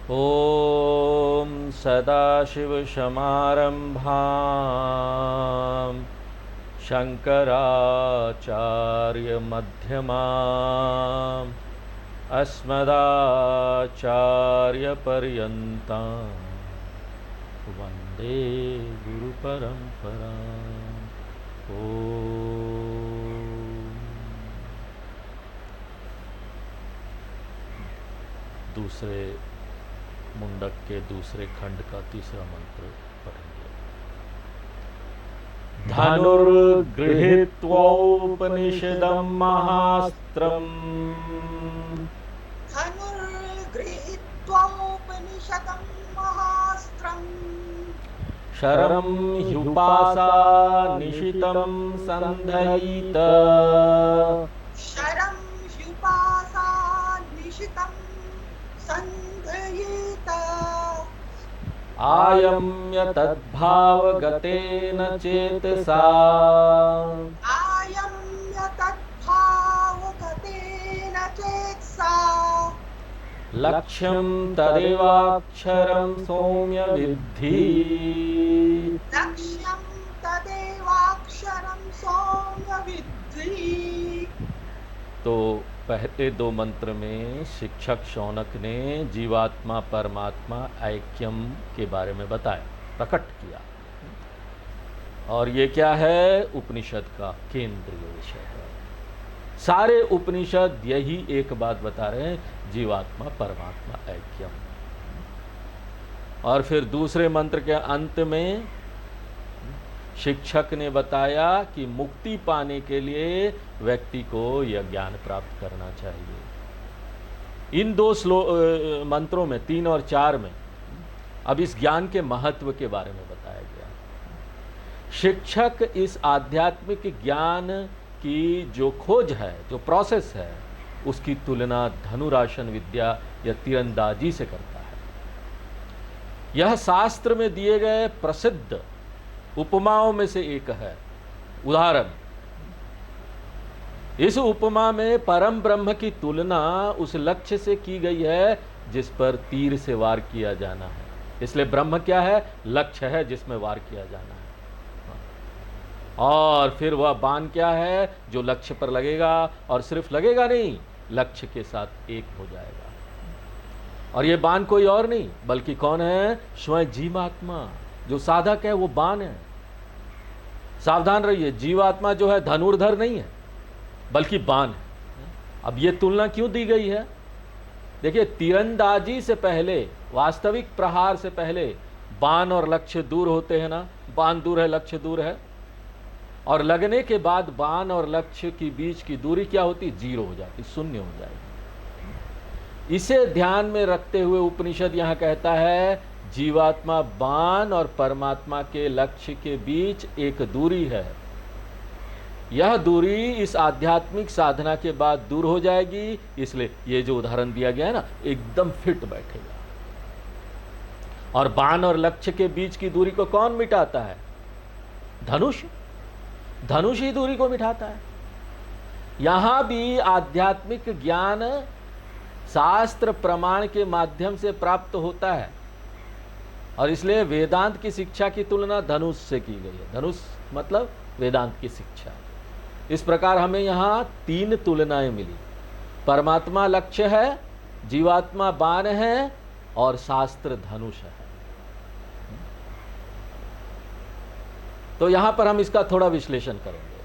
ॐ सदाशिवसमारम्भां शङ्कराचार्यमध्यमाम् अस्मदाचार्यपर्यन्तां वन्दे गुरुपरम्पराम्। दूसरे मुंडक के दूसरे खंड का तीसरा मंत्र पढ़ेंगे। धनुर्गृहीत्वोपनिषदं महास्त्रम् शरं ह्युपासा निशितं सन्धयित आयम्य तद्भावगतेन चेतसा लक्ष्यं तदेवाक्षरं सौम्य विद्धि। तो पहले दो मंत्र में शिक्षक शौनक ने जीवात्मा परमात्मा ऐक्यम के बारे में बताया, प्रकट किया। और ये क्या है? उपनिषद का केंद्रीय विषय है। सारे उपनिषद यही एक बात बता रहे हैं, जीवात्मा परमात्मा ऐक्यम। और फिर दूसरे मंत्र के अंत में शिक्षक ने बताया कि मुक्ति पाने के लिए व्यक्ति को यह ज्ञान प्राप्त करना चाहिए। इन दो मंत्रों में 3 और 4 में अब इस ज्ञान के महत्व के बारे में बताया गया। शिक्षक इस आध्यात्मिक ज्ञान की जो खोज है, जो प्रोसेस है, उसकी तुलना धनुरासन विद्या या तीरंदाजी से करता है। यह शास्त्र में दिए गए प्रसिद्ध उपमाओं में से एक है। उदाहरण, इस उपमा में परम ब्रह्म की तुलना उस लक्ष्य से की गई है जिस पर तीर से वार किया जाना है। इसलिए ब्रह्म क्या है? लक्ष्य है जिसमें वार किया जाना है। और फिर वह बाण क्या है? जो लक्ष्य पर लगेगा, और सिर्फ लगेगा नहीं, लक्ष्य के साथ एक हो जाएगा। और ये बाण कोई और नहीं बल्कि कौन है? स्वयं जीवात्मा। जो साधक है वो बाण है। सावधान रहिए, जीवात्मा जो है धनुर्धर नहीं है बल्कि बाण है। अब ये तुलना क्यों दी गई है? देखिए, तीरंदाजी से पहले, वास्तविक प्रहार से पहले बाण और लक्ष्य दूर होते हैं ना। बाण दूर है, लक्ष्य दूर है। और लगने के बाद बाण और लक्ष्य के बीच की दूरी क्या होती? 0 हो जाती, शून्य हो जाएगी। इसे ध्यान में रखते हुए उपनिषद यहां कहता है, जीवात्मा बाण और परमात्मा के लक्ष्य के बीच एक दूरी है। यह दूरी इस आध्यात्मिक साधना के बाद दूर हो जाएगी। इसलिए ये जो उदाहरण दिया गया है ना, एकदम फिट बैठेगा। और बाण और लक्ष्य के बीच की दूरी को कौन मिटाता है? धनुष। धनुष ही दूरी को मिटाता है। यहां भी आध्यात्मिक ज्ञान शास्त्र प्रमाण के माध्यम से प्राप्त होता है। और इसलिए वेदांत की शिक्षा की तुलना धनुष से की गई है। धनुष मतलब वेदांत की शिक्षा। इस प्रकार हमें यहाँ 3 तुलनाएं मिली। परमात्मा लक्ष्य है, जीवात्मा बाण है, और शास्त्र धनुष है। तो यहां पर हम इसका थोड़ा विश्लेषण करेंगे।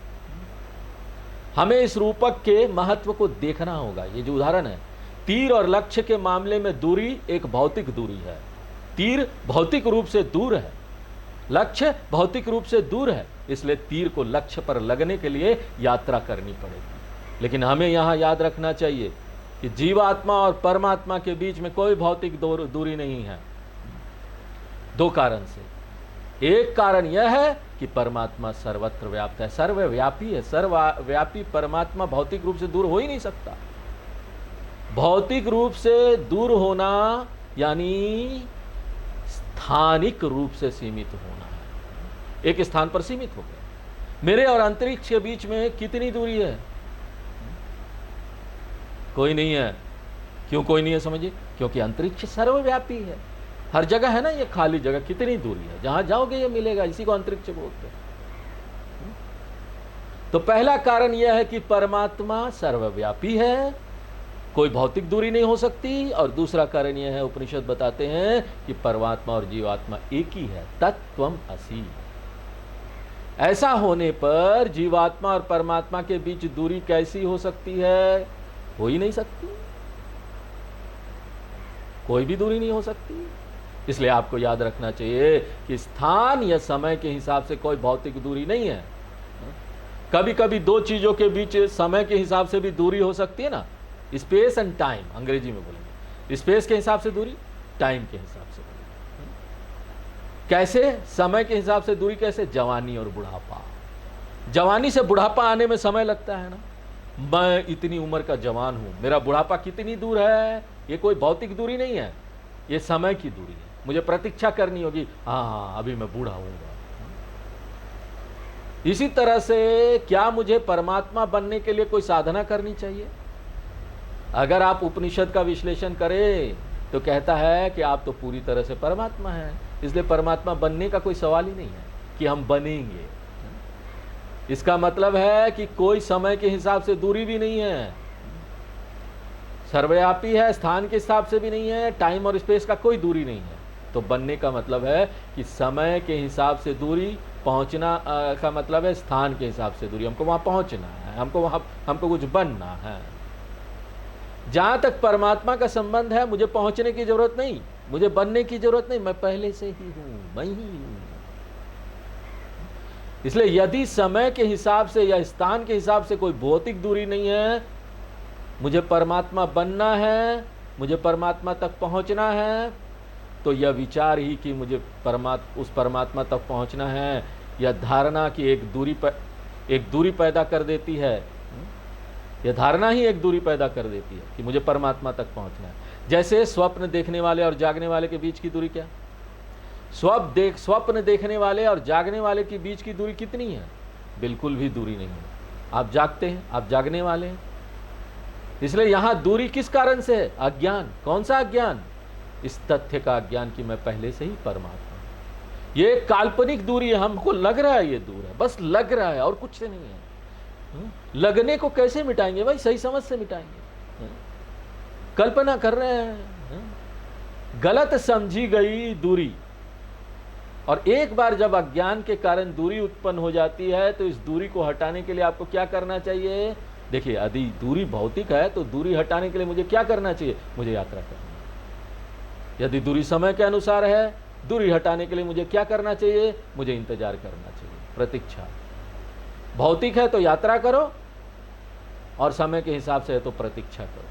हमें इस रूपक के महत्व को देखना होगा। ये जो उदाहरण है, तीर और लक्ष्य के मामले में दूरी एक भौतिक दूरी है। तीर भौतिक रूप से दूर है, लक्ष्य भौतिक रूप से दूर है। इसलिए तीर को लक्ष्य पर लगने के लिए यात्रा करनी पड़ेगी। लेकिन हमें यहाँ याद रखना चाहिए कि जीवात्मा और परमात्मा के बीच में कोई भौतिक दूरी नहीं है। 2 कारण से। एक कारण यह है कि परमात्मा सर्वत्र व्याप्त है, सर्वव्यापी है। सर्वव्यापी परमात्मा भौतिक रूप से दूर हो ही नहीं सकता। भौतिक रूप से दूर होना यानी स्थानिक रूप से सीमित होना है। एक स्थान पर सीमित हो गया। मेरे और अंतरिक्ष के बीच में कितनी दूरी है? कोई नहीं है। क्यों कोई नहीं है? समझिए, क्योंकि अंतरिक्ष सर्वव्यापी है, हर जगह है ना। ये खाली जगह कितनी दूरी है, जहां जाओगे ये मिलेगा, इसी को अंतरिक्ष बोलते हैं। तो पहला कारण यह है कि परमात्मा सर्वव्यापी है, कोई भौतिक दूरी नहीं हो सकती। और दूसरा कारण यह है, उपनिषद बताते हैं कि परमात्मा और जीवात्मा एक ही है, तत्त्वम असि। ऐसा होने पर जीवात्मा और परमात्मा के बीच दूरी कैसी हो सकती है? हो ही नहीं सकती, कोई भी दूरी नहीं हो सकती। इसलिए आपको याद रखना चाहिए कि स्थान या समय के हिसाब से कोई भौतिक दूरी नहीं है। कभी कभी दो चीजों के बीच समय के हिसाब से भी दूरी हो सकती है ना, स्पेस एंड टाइम, अंग्रेजी में बोलेंगे। स्पेस के हिसाब से दूरी, टाइम के हिसाब से दूरी। कैसे? समय के हिसाब से दूरी कैसे? जवानी और बुढ़ापा। जवानी से बुढ़ापा आने में समय लगता है ना। मैं इतनी उम्र का जवान हूं, मेरा बुढ़ापा कितनी दूर है? ये कोई भौतिक दूरी नहीं है, ये समय की दूरी है। मुझे प्रतीक्षा करनी होगी, हाँ अभी मैं बूढ़ा हूंगा। इसी तरह से क्या मुझे परमात्मा बनने के लिए कोई साधना करनी चाहिए? अगर आप उपनिषद का विश्लेषण करें तो कहता है कि आप तो पूरी तरह से परमात्मा हैं, इसलिए परमात्मा बनने का कोई सवाल ही नहीं है कि हम बनेंगे। इसका मतलब है कि कोई समय के हिसाब से दूरी भी नहीं है, सर्वव्यापी है, स्थान के हिसाब से भी नहीं है, टाइम और स्पेस का कोई दूरी नहीं है। तो बनने का मतलब है कि समय के हिसाब से दूरी, पहुंचना का मतलब है स्थान के हिसाब से दूरी। हमको वहां पहुंचना है, हमको कुछ बनना है। जहां तक परमात्मा का संबंध है, मुझे पहुंचने की जरूरत नहीं, मुझे बनने की जरूरत नहीं, मैं पहले से ही हूं, मैं ही हूं। इसलिए यदि समय के हिसाब से या स्थान के हिसाब से कोई भौतिक दूरी नहीं है, मुझे परमात्मा बनना है, मुझे परमात्मा तक पहुंचना है, तो यह विचार ही कि मुझे उस परमात्मा तक पहुंचना है, यह धारणा की एक दूरी पैदा कर देती है। यह धारणा ही एक दूरी पैदा कर देती है कि मुझे परमात्मा तक पहुंचना है। जैसे स्वप्न देखने वाले और जागने वाले के बीच की दूरी क्या? स्वप्न देखने वाले और जागने वाले के बीच की दूरी कितनी है? बिल्कुल भी दूरी नहीं है। आप जागते हैं, आप जागने वाले हैं। इसलिए यहां दूरी किस कारण से है? अज्ञान। कौन सा अज्ञान? इस तथ्य का अज्ञान कि मैं पहले से ही परमात्मा हूं। ये काल्पनिक दूरी है, हमको लग रहा है ये दूर है, बस लग रहा है और कुछ से नहीं है। लगने को कैसे मिटाएंगे भाई? सही समझ से मिटाएंगे। कल्पना कर रहे हैं, गलत समझी गई दूरी। और एक बार जब अज्ञान के कारण दूरी उत्पन्न हो जाती है, तो इस दूरी को हटाने के लिए आपको क्या करना चाहिए? देखिए, यदि दूरी भौतिक है तो दूरी हटाने के लिए मुझे क्या करना चाहिए? मुझे यात्रा करनी। यदि दूरी समय के अनुसार है, दूरी हटाने के लिए मुझे क्या करना चाहिए? मुझे इंतजार करना चाहिए, प्रतीक्षा। भौतिक है तो यात्रा करो, और समय के हिसाब से है तो प्रतीक्षा करो।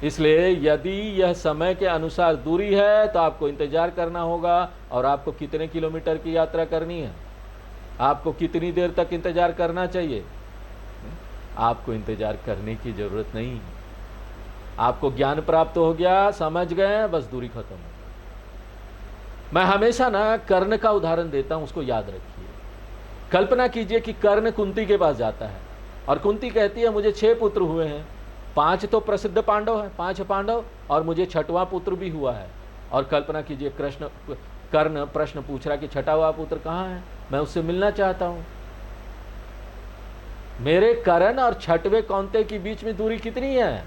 इसलिए यदि यह समय के अनुसार दूरी है तो आपको इंतजार करना होगा। और आपको कितने किलोमीटर की यात्रा करनी है? आपको कितनी देर तक इंतजार करना चाहिए? आपको इंतजार करने की जरूरत नहीं। आपको ज्ञान प्राप्त हो गया, समझ गए, बस दूरी खत्म हो गई। मैं हमेशा ना कर्ण का उदाहरण देता हूं, उसको याद रखिए। कल्पना कीजिए कि कर्ण कुंती के पास जाता है और कुंती कहती है मुझे 6 पुत्र हुए हैं, 5 तो प्रसिद्ध पांडव हैं, 5 पांडव, और मुझे 6वां पुत्र भी हुआ है। और कल्पना कीजिए कर्ण प्रश्न पूछ रहा कि 6वां पुत्र कहाँ है, मैं उससे मिलना चाहता हूं। मेरे कर्ण और 6वें कौंते के बीच में दूरी कितनी है?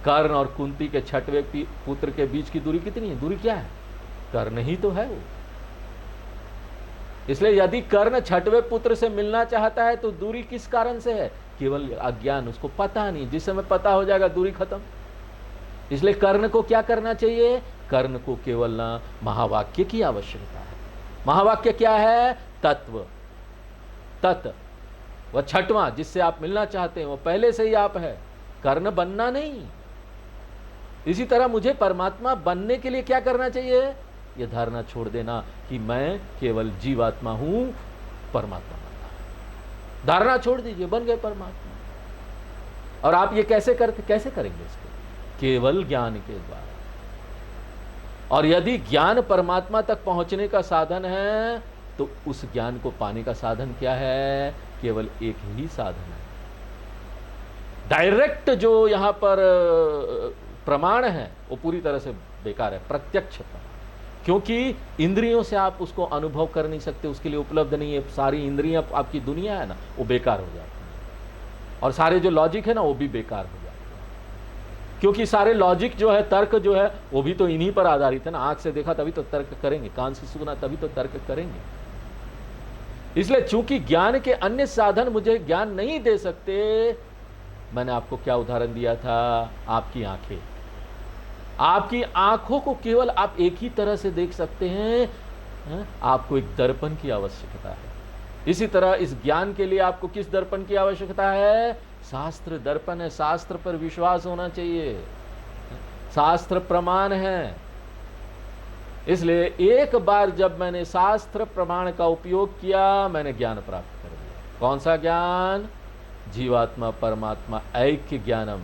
कर्ण और कुंती के 6वें पुत्र के बीच की दूरी कितनी है? दूरी क्या है? कर्ण ही तो है वो। इसलिए यदि कर्ण 6वें पुत्र से मिलना चाहता है तो दूरी किस कारण से है? केवल अज्ञान, उसको पता नहीं। जिस समय पता हो जाएगा दूरी खत्म। इसलिए कर्ण को क्या करना चाहिए? कर्ण को केवल ना महावाक्य की आवश्यकता है। महावाक्य क्या है? तत्व, तत्। वह 6वां जिससे आप मिलना चाहते हैं वो पहले से ही आप है, कर्ण बनना नहीं। इसी तरह मुझे परमात्मा बनने के लिए क्या करना चाहिए? यह धारणा छोड़ देना कि मैं केवल जीवात्मा हूं, परमात्मा बनना है। धारणा छोड़ दीजिए, बन गए परमात्मा। और आप ये कैसे करेंगे इसको? केवल ज्ञान के द्वारा। और यदि ज्ञान परमात्मा तक पहुंचने का साधन है तो उस ज्ञान को पाने का साधन क्या है? केवल एक ही साधन है, डायरेक्ट जो यहाँ पर प्रमाण है वो पूरी तरह से बेकार है, प्रत्यक्ष प्रमाण, क्योंकि इंद्रियों से आप उसको अनुभव कर नहीं सकते, उसके लिए उपलब्ध नहीं है। सारी इंद्रियां, आपकी दुनिया है ना, वो बेकार हो जाती है, और सारे जो लॉजिक है ना वो भी बेकार हो जाते हैं, क्योंकि सारे लॉजिक जो है, तर्क जो है, वो भी तो इन्हीं पर आधारित है ना। आंख से देखा तभी तो तर्क करेंगे, कान से सुना तभी तो तर्क करेंगे। इसलिए चूंकि ज्ञान के अन्य साधन मुझे ज्ञान नहीं दे सकते, मैंने आपको क्या उदाहरण दिया था, आपकी आंखें, आपकी आंखों को केवल आप एक ही तरह से देख सकते हैं, आपको एक दर्पण की आवश्यकता है। इसी तरह इस ज्ञान के लिए आपको किस दर्पण की आवश्यकता है? शास्त्र दर्पण है, शास्त्र पर विश्वास होना चाहिए, शास्त्र प्रमाण है। इसलिए एक बार जब मैंने शास्त्र प्रमाण का उपयोग किया, मैंने ज्ञान प्राप्त कर लिया। कौन सा ज्ञान? जीवात्मा परमात्मा ऐक्य ज्ञानम,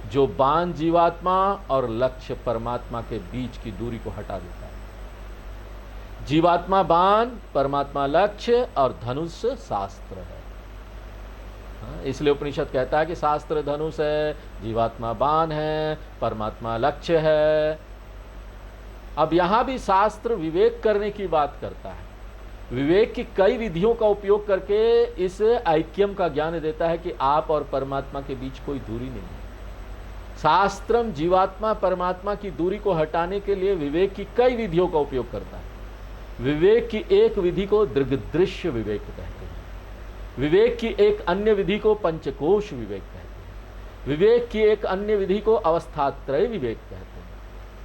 जो बाण जीवात्मा और लक्ष्य परमात्मा के बीच की दूरी को हटा देता है। जीवात्मा बाण, परमात्मा लक्ष्य, और धनुष शास्त्र है। इसलिए उपनिषद कहता है कि शास्त्र धनुष है, जीवात्मा बाण है, परमात्मा लक्ष्य है। अब यहां भी शास्त्र विवेक करने की बात करता है। विवेक की कई विधियों का उपयोग करके इस ऐक्यम का ज्ञान देता है कि आप और परमात्मा के बीच कोई दूरी नहीं है। शास्त्रम जीवात्मा परमात्मा की दूरी को हटाने के लिए विवेक की कई विधियों का उपयोग करता है। विवेक की एक विधि को दृग्दृश्य विवेक कहते हैं, विवेक की एक अन्य विधि को पंचकोश विवेक कहते हैं, विवेक की एक अन्य विधि को अवस्थात्रय विवेक कहते हैं।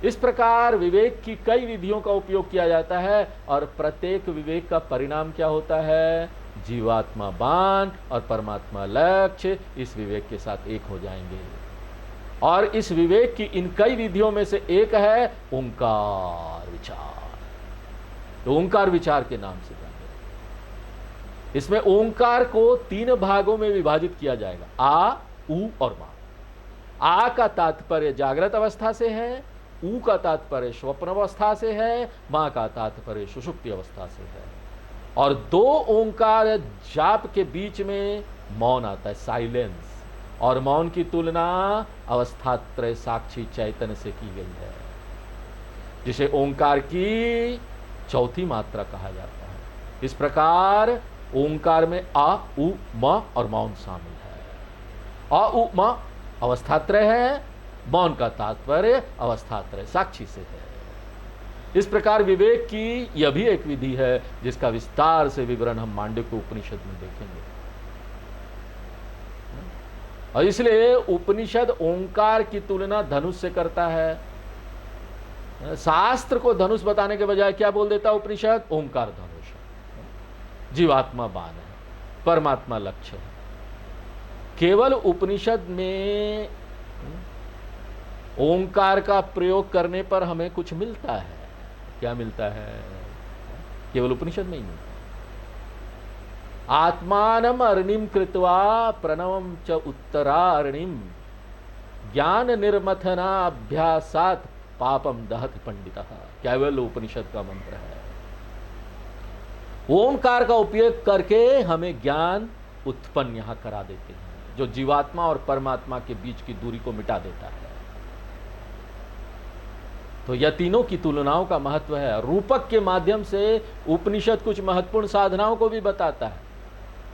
इस प्रकार विवेक की कई विधियों का उपयोग किया जाता है, और प्रत्येक विवेक का परिणाम क्या होता है? जीवात्मा बाण और परमात्मा लक्ष्य इस विवेक के साथ एक हो जाएंगे। और इस विवेक की इन कई विधियों में से एक है ओंकार विचार। तो ओंकार विचार के नाम से जाने, इसमें ओंकार को 3 भागों में विभाजित किया जाएगा, आ, उ और मा। आ का तात्पर्य जागृत अवस्था से है, ऊ का तात्पर्य स्वप्न अवस्था से है, मां का तात्पर्य सुषुप्ति अवस्था से है। और 2 ओंकार जाप के बीच में मौन आता है, साइलेंस, और मौन की तुलना अवस्थात्रय साक्षी चैतन्य से की गई है, जिसे ओंकार की चौथी मात्रा कहा जाता है। इस प्रकार ओंकार में आ, उ, म और मौन शामिल है। आ, उ, म अवस्थात्रय है, मौन का तात्पर्य अवस्थात्रय साक्षी से है। इस प्रकार विवेक की यह भी एक विधि है, जिसका विस्तार से विवरण हम मांडुक्य उपनिषद में देखेंगे। और इसलिए उपनिषद ओंकार की तुलना धनुष से करता है। शास्त्र को धनुष बताने के बजाय क्या बोल देता उपनिषद? ओंकार धनुष है, जीवात्मा बाण है, परमात्मा लक्ष्य है। केवल उपनिषद में ओंकार का प्रयोग करने पर हमें कुछ मिलता है। क्या मिलता है? केवल उपनिषद में ही मिलता है। आत्मानम अरणिम कृत्वा प्रणवम च उत्तरा अरणिम ज्ञान निर्मथना अभ्यासात पापम दहत पंडितः, केवल उपनिषद का मंत्र है। ओंकार का उपयोग करके हमें ज्ञान उत्पन्न यहां करा देते हैं, जो जीवात्मा और परमात्मा के बीच की दूरी को मिटा देता है। तो यह तीनों की तुलनाओं का महत्व है। रूपक के माध्यम से उपनिषद कुछ महत्वपूर्ण साधनाओं को भी बताता है।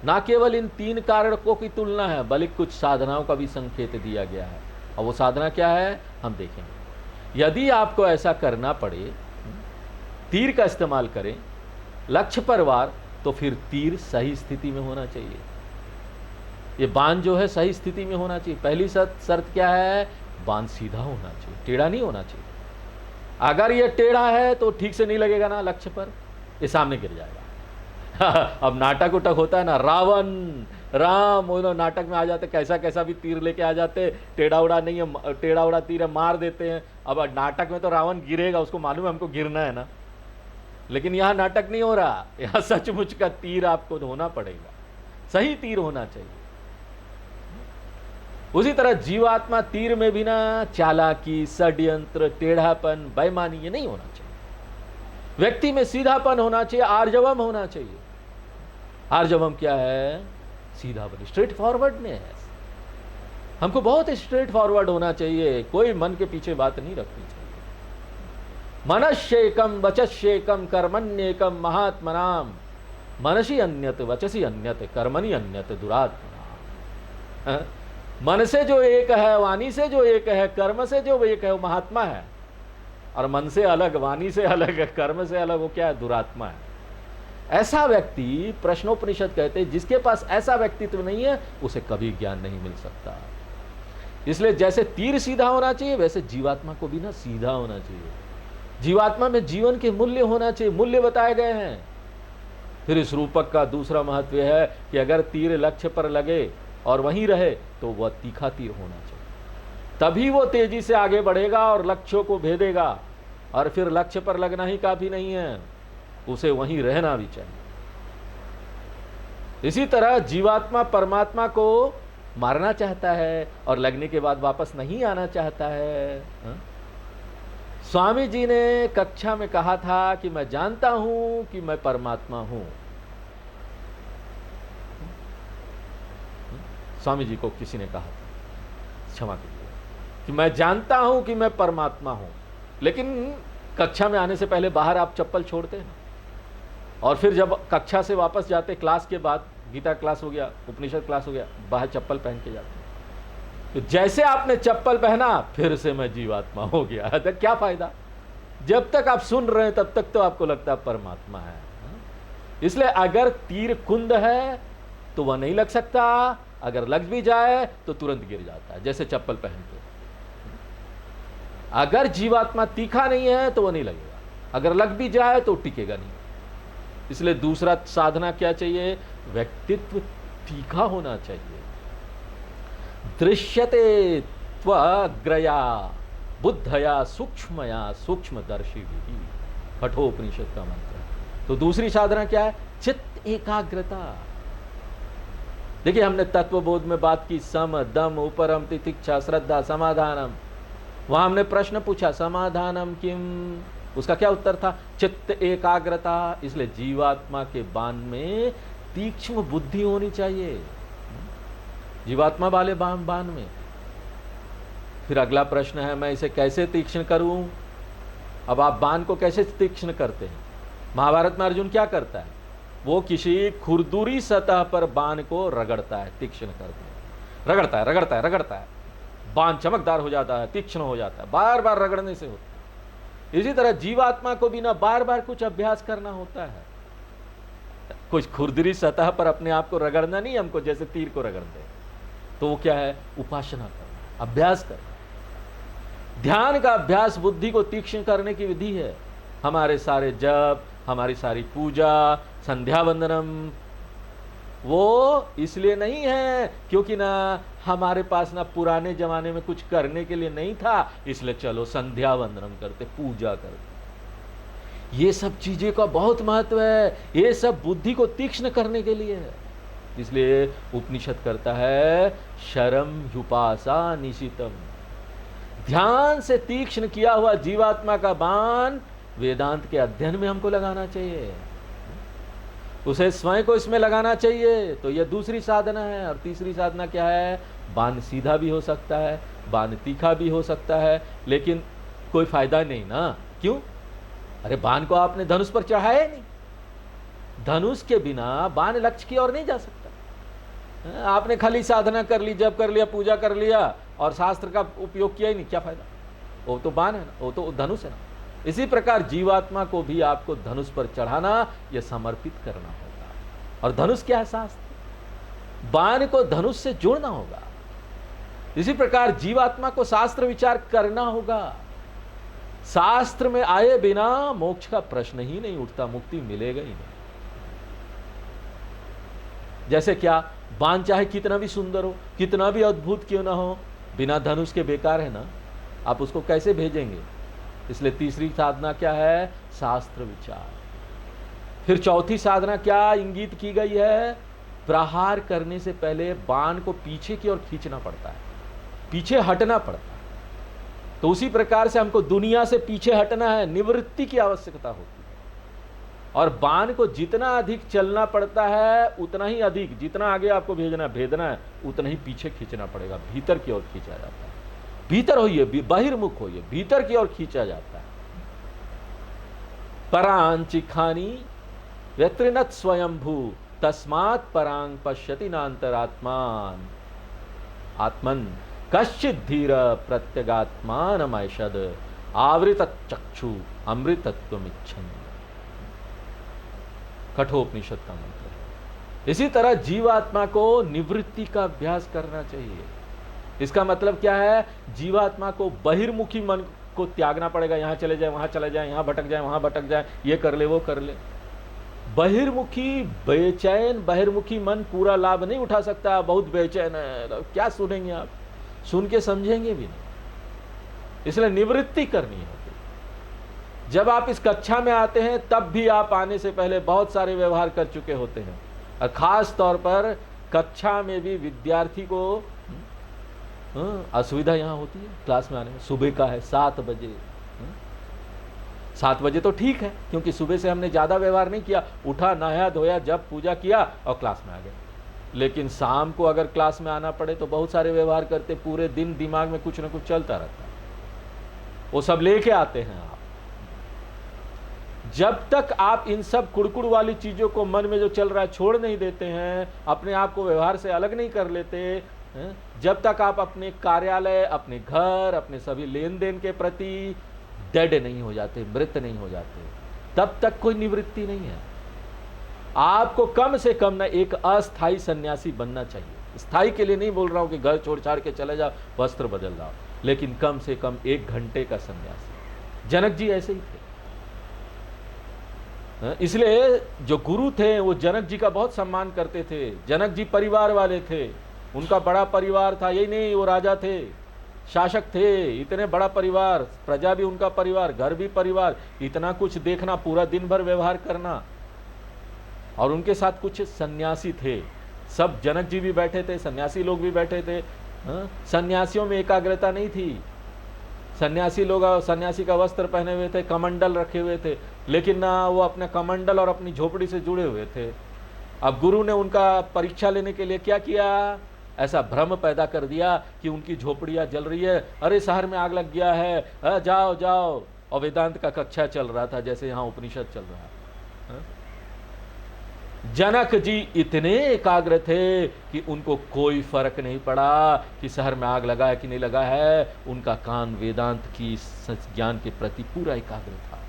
ना केवल इन 3 कारकों की तुलना है, बल्कि कुछ साधनाओं का भी संकेत दिया गया है। और वो साधना क्या है हम देखेंगे। यदि आपको ऐसा करना पड़े, तीर का इस्तेमाल करें लक्ष्य पर वार, तो फिर तीर सही स्थिति में होना चाहिए। ये बाण जो है सही स्थिति में होना चाहिए। पहली शर्त क्या है? बाण सीधा होना चाहिए, टेढ़ा नहीं होना चाहिए। अगर ये टेढ़ा है तो ठीक से नहीं लगेगा ना लक्ष्य पर, ये सामने गिर जाएगा। अब नाटक उटक होता है ना, रावण राम, वो नाटक में आ जाते, कैसा कैसा भी तीर लेके आ जाते, टेढ़ा उड़ा नहीं है, टेढ़ा उड़ा तीर है, मार देते हैं। अब नाटक में तो रावण गिरेगा, उसको मालूम है हमको गिरना है ना। लेकिन यहाँ नाटक नहीं हो रहा, यहाँ सचमुच का तीर आपको होना पड़ेगा, सही तीर होना चाहिए। उसी तरह जीवात्मा तीर में भी ना चालाकी, षड्यंत्र, टेढ़ापन, बेईमानी ये नहीं होना चाहिए। व्यक्ति में सीधापन होना चाहिए, आर्जवम होना चाहिए। आर्जवम क्या है? सीधापन, स्ट्रेट फॉरवर्डनेस। हमको बहुत स्ट्रेट फॉरवर्ड होना चाहिए, कोई मन के पीछे बात नहीं रखनी चाहिए। मनश्येकम वचस्येकम कर्मण्येकम महात्मनाम, मनसी अन्यत वचसी अन्यत कर्मणि अन्यत दुरात्मनाम। मन से जो एक है, वाणी से जो एक है, कर्म से जो एक है, वो महात्मा है। और मन से अलग, वाणी से अलग, कर्म से अलग, वो क्या है? दुरात्मा है। ऐसा व्यक्ति, प्रश्नोपनिषद कहते हैं, जिसके पास ऐसा व्यक्तित्व नहीं है उसे कभी ज्ञान नहीं मिल सकता। इसलिए जैसे तीर सीधा होना चाहिए, वैसे जीवात्मा को भी ना सीधा होना चाहिए। जीवात्मा में जीवन के मूल्य होना चाहिए, मूल्य बताए गए हैं। फिर इस रूपक का दूसरा महत्व है कि अगर तीर लक्ष्य पर लगे और वहीं रहे तो वह तीखा तीर होना चाहिए, तभी वो तेजी से आगे बढ़ेगा और लक्ष्यों को भेदेगा। और फिर लक्ष्य पर लगना ही काफी नहीं है, उसे वहीं रहना भी चाहिए। इसी तरह जीवात्मा परमात्मा को मारना चाहता है और लगने के बाद वापस नहीं आना चाहता है। स्वामी जी ने कक्षा में कहा था कि मैं जानता हूं कि मैं परमात्मा हूं। स्वामी जी को किसी ने कहा था, क्षमा कीजिए, कि मैं जानता हूं कि मैं परमात्मा हूं। लेकिन कक्षा में आने से पहले बाहर आप चप्पल छोड़ते हैं, और फिर जब कक्षा से वापस जाते, क्लास के बाद, गीता क्लास हो गया, उपनिषद क्लास हो गया, बाहर चप्पल पहन के जाते हैं। तो जैसे आपने चप्पल पहना, फिर से मैं जीवात्मा हो गया। तो क्या फायदा? जब तक आप सुन रहे हैं तब तक तो आपको लगता है परमात्मा है। इसलिए अगर तीर कुंद है तो वह नहीं लग सकता, अगर लग भी जाए तो तुरंत गिर जाता है, जैसे चप्पल पहन के। अगर जीवात्मा तीखा नहीं है तो वह नहीं लगेगा, अगर लग भी जाए तो टिकेगा नहीं। इसलिए दूसरा साधना क्या चाहिए? व्यक्तित्व तीखा होना चाहिए। दृश्यते त्वग्रया बुद्धया सूक्ष्मया सूक्ष्मदर्शी भी, कठोपनिषद का मंत्र। तो दूसरी साधना क्या है? चित्त एकाग्रता। देखिए, हमने तत्वबोध में बात की, सम दम उपरम तितिक्षा श्रद्धा समाधानम। वहां हमने प्रश्न पूछा, समाधानम किम? उसका क्या उत्तर था? चित्त एकाग्रता। इसलिए जीवात्मा के बाण में तीक्ष्ण बुद्धि होनी चाहिए, जीवात्मा वाले बाण में। फिर अगला प्रश्न है, मैं इसे कैसे तीक्ष्ण करूं? अब आप बाण को कैसे तीक्ष्ण करते हैं? महाभारत में अर्जुन क्या करता है? वो किसी खुरदुरी सतह पर बाण को रगड़ता है, तीक्ष्ण करता है, रगड़ता है, रगड़ता है, रगड़ता है, बाण चमकदार हो जाता है, तीक्ष्ण हो जाता है, बार बार रगड़ने से होता है। इसी तरह जीवात्मा को भी ना बार बार कुछ अभ्यास करना होता है। कुछ खुरदुरी सतह पर अपने आप को रगड़ना नहीं, हमको जैसे तीर को रगड़ते हैं। तो वो क्या है? उपासना करना, अभ्यास करना। ध्यान का अभ्यास बुद्धि को तीक्ष्ण करने की विधि है। हमारे सारे जप, हमारी सारी पूजा, संध्या वंदनम, वो इसलिए नहीं है क्योंकि ना हमारे पास ना पुराने जमाने में कुछ करने के लिए नहीं था, इसलिए चलो संध्या वंदनम करते, पूजा करते। ये सब चीजें का बहुत महत्व है। ये सब बुद्धि को तीक्ष्ण करने के लिए है। इसलिए उपनिषद करता है, शरम युपासा निशितम। ध्यान से तीक्ष्ण किया हुआ जीवात्मा का बाण वेदांत के अध्ययन में हमको लगाना चाहिए, उसे स्वयं को इसमें लगाना चाहिए। तो यह दूसरी साधना है। और तीसरी साधना क्या है? बाण सीधा भी हो सकता है, बाण तीखा भी हो सकता है, लेकिन कोई फायदा नहीं ना। क्यों? अरे बाण को आपने धनुष पर चढ़ाया ही नहीं। धनुष के बिना बाण लक्ष्य की ओर नहीं जा सकता। आपने खाली साधना कर ली, जप कर लिया, पूजा कर लिया और शास्त्र का उपयोग किया ही नहीं, क्या फायदा? वो तो बाण है ना, वो तो धनुष है ना। इसी प्रकार जीवात्मा को भी आपको धनुष पर चढ़ाना या समर्पित करना होगा। और धनुष क्या है? शास्त्र। बाण को धनुष से जोड़ना होगा। इसी प्रकार जीवात्मा को शास्त्र विचार करना होगा। शास्त्र में आए बिना मोक्ष का प्रश्न ही नहीं उठता, मुक्ति मिलेगा ही नहीं। जैसे क्या? बाण चाहे कितना भी सुंदर हो, कितना भी अद्भुत क्यों ना हो, बिना धनुष के बेकार है ना, आप उसको कैसे भेजेंगे? इसलिए तीसरी साधना क्या है? शास्त्र विचार। फिर चौथी साधना क्या इंगित की गई है? प्रहार करने से पहले बाण को पीछे की ओर खींचना पड़ता है, पीछे हटना पड़ता है। तो उसी प्रकार से हमको दुनिया से पीछे हटना है, निवृत्ति की आवश्यकता होती है। और बाण को जितना अधिक चलना पड़ता है उतना ही अधिक, जितना आगे आपको भेजना है उतना ही पीछे खींचना पड़ेगा, भीतर की ओर खींचा जाता है। भीतर होइए, बहिर्मुख होइए, भीतर की ओर खींचा जाता है। परांचिखानी व्यत्रिनत स्वयंभू तस्मात् परांग पश्यति नान्तरात्मान आत्मन कश्चित धीर प्रत्यगात्मानमैषद आवृत चक्षु अमृतत्वमिच्छन्। कठोपनिषद का मंत्र है। इसी तरह जीवात्मा को निवृत्ति का अभ्यास करना चाहिए। इसका मतलब क्या है? जीवात्मा को बहिर्मुखी मन को त्यागना पड़ेगा। यहां चले जाए, वहां चले जाए, यहां भटक जाए, वहां भटक जाए, ये कर ले, वो कर ले। बहिर्मुखी बेचैन बहिर्मुखी मन पूरा लाभ नहीं उठा सकता। बहुत बेचैन है, क्या सुनेंगे आप? सुन के समझेंगे भी नहीं। इसलिए निवृत्ति करनी होती। जब आप इस कक्षा में आते हैं तब भी आप आने से पहले बहुत सारे व्यवहार कर चुके होते हैं, और खास तौर पर कक्षा में भी विद्यार्थी को असुविधा यहाँ होती है क्लास में आने में। सुबह का है 7 बजे, 7 बजे तो ठीक है क्योंकि सुबह से हमने ज़्यादा व्यवहार नहीं किया, उठा, नहाया धोया, जब पूजा किया और क्लास में आ गए। लेकिन शाम को अगर क्लास में आना पड़े तो बहुत सारे व्यवहार करते, पूरे दिन दिमाग में कुछ ना कुछ चलता रहता है, वो सब लेके आते हैं आप। जब तक आप इन सब कुड़कुड़ वाली चीज़ों को मन में जो चल रहा है छोड़ नहीं देते हैं, अपने आप को व्यवहार से अलग नहीं कर लेते, जब तक आप अपने कार्यालय, अपने घर, अपने सभी लेन देन के प्रति डेड नहीं हो जाते, मृत नहीं हो जाते, तब तक कोई निवृत्ति नहीं है। आपको कम से कम ना एक अस्थाई सन्यासी बनना चाहिए। स्थाई के लिए नहीं बोल रहा हूं कि घर छोड़ छाड़ के चले जाओ, वस्त्र बदल जाओ, लेकिन कम से कम 1 घंटे का सन्यासी। जनक जी ऐसे ही थे। इसलिए जो गुरु थे वो जनक जी का बहुत सम्मान करते थे। जनक जी परिवार वाले थे, उनका बड़ा परिवार था। यही नहीं, वो राजा थे, शासक थे, इतने बड़ा परिवार, प्रजा भी उनका परिवार, घर भी परिवार, इतना कुछ देखना, पूरा दिन भर व्यवहार करना। और उनके साथ कुछ सन्यासी थे, सब जनक जी भी बैठे थे, सन्यासी लोग भी बैठे थे। सन्यासियों में एकाग्रता नहीं थी। सन्यासी लोग सन्यासी का वस्त्र पहने हुए थे, कमंडल रखे हुए थे, लेकिन ना वो अपने कमंडल और अपनी झोपड़ी से जुड़े हुए थे। अब गुरु ने उनका परीक्षा लेने के लिए क्या किया? ऐसा भ्रम पैदा कर दिया कि उनकी झोपड़ियाँ जल रही है, अरे शहर में आग लग गया है, जाओ जाओ। और वेदांत का कक्षा चल रहा था जैसे यहाँ उपनिषद चल रहा है। जनक जी इतने एकाग्र थे कि उनको कोई फर्क नहीं पड़ा कि शहर में आग लगा है कि नहीं लगा है। उनका कान वेदांत की ज्ञान के प्रति पूरा एकाग्र था।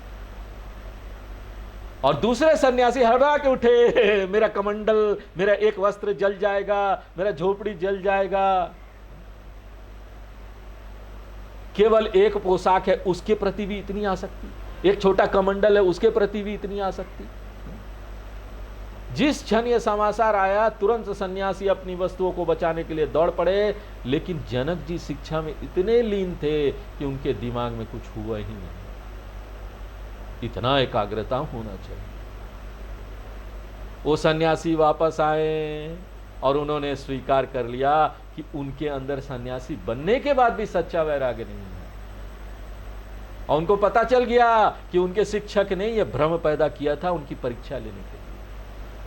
और दूसरे सन्यासी हड़बड़ा के उठे, मेरा कमंडल, मेरा एक वस्त्र जल जाएगा, मेरा झोपड़ी जल जाएगा। केवल एक पोशाक है उसके प्रति भी इतनी आसक्ति, एक छोटा कमंडल है उसके प्रति भी इतनी आसक्ति। जिस क्षण यह समाचार आया तुरंत सन्यासी अपनी वस्तुओं को बचाने के लिए दौड़ पड़े। लेकिन जनक जी शिक्षा में इतने लीन थे कि उनके दिमाग में कुछ हुआ ही नहीं। इतना एकाग्रता होना चाहिए। वो सन्यासी वापस आए और उन्होंने स्वीकार कर लिया कि उनके अंदर सन्यासी बनने के बाद भी सच्चा वैराग्य नहीं है। और उनको पता चल गया कि उनके शिक्षक ने यह भ्रम पैदा किया था उनकी परीक्षा लेने के लिए।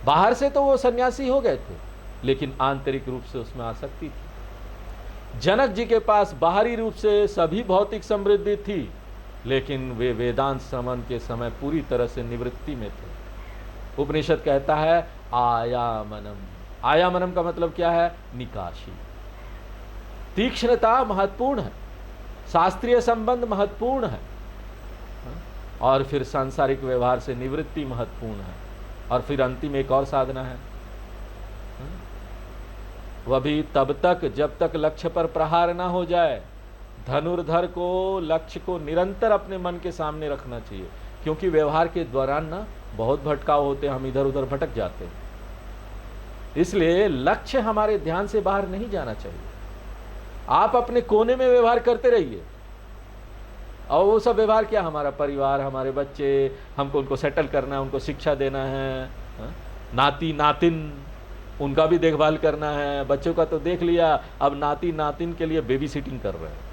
बाहर से तो वो सन्यासी हो गए थे, लेकिन आंतरिक रूप से उसमें आसक्ति थी। जनक जी के पास बाहरी रूप से सभी भौतिक समृद्धि थी, लेकिन वे वेदांत श्रवण के समय पूरी तरह से निवृत्ति में थे। उपनिषद कहता है आयामनम। आयामनम का मतलब क्या है? निकाशी। तीक्ष्णता महत्वपूर्ण है, शास्त्रीय संबंध महत्वपूर्ण है, और फिर सांसारिक व्यवहार से निवृत्ति महत्वपूर्ण है, और फिर अंतिम एक और साधना है, वह भी तब तक जब तक लक्ष्य पर प्रहार ना हो जाए। धनुर्धर को लक्ष्य को निरंतर अपने मन के सामने रखना चाहिए, क्योंकि व्यवहार के दौरान ना बहुत भटकाव होते हैं, हम इधर उधर भटक जाते हैं। इसलिए लक्ष्य हमारे ध्यान से बाहर नहीं जाना चाहिए। आप अपने कोने में व्यवहार करते रहिए, और वो सब व्यवहार क्या? हमारा परिवार, हमारे बच्चे, हमको उनको सेटल करना है, उनको शिक्षा देना है, नाती नातिन उनका भी देखभाल करना है। बच्चों का तो देख लिया, अब नाती नातिन के लिए बेबी सिटिंग कर रहे हैं।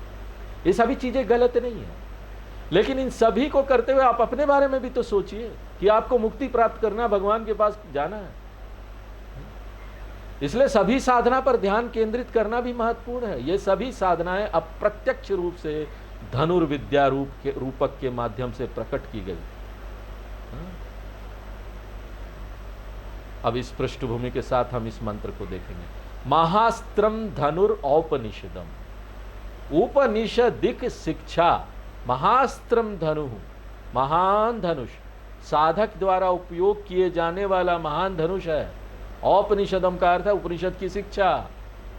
ये सभी चीज़ें गलत नहीं है। लेकिन इन सभी को करते हुए आप अपने बारे में भी तो सोचिए कि आपको मुक्ति प्राप्त करना, भगवान के पास जाना है। इसलिए सभी साधना पर ध्यान केंद्रित करना भी महत्वपूर्ण है। ये सभी साधनाएं अप्रत्यक्ष रूप से धनुर्विद्या रूपक के माध्यम से प्रकट की गई। अब इस पृष्ठभूमि के साथ हम इस मंत्र को देखेंगे। महास्त्रम धनुर औपनिषदम, उपनिषदिक शिक्षा। महास्त्रम धनु, महान धनुष, साधक द्वारा उपयोग किए जाने वाला महान धनुष है। औपनिषदम का अर्थ है उपनिषद की शिक्षा।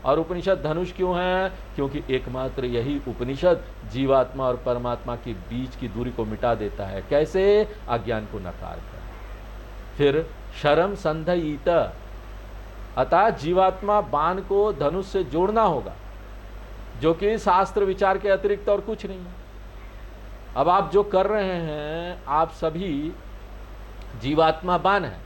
और उपनिषद धनुष क्यों है? क्योंकि एकमात्र यही उपनिषद जीवात्मा और परमात्मा के बीच की दूरी को मिटा देता है। कैसे? अज्ञान को नकार कर। फिर शरम संधयित, अतः जीवात्मा बाण को धनुष से जोड़ना होगा, जो कि शास्त्र विचार के अतिरिक्त और कुछ नहीं है। अब आप जो कर रहे हैं, आप सभी जीवात्मा बाण है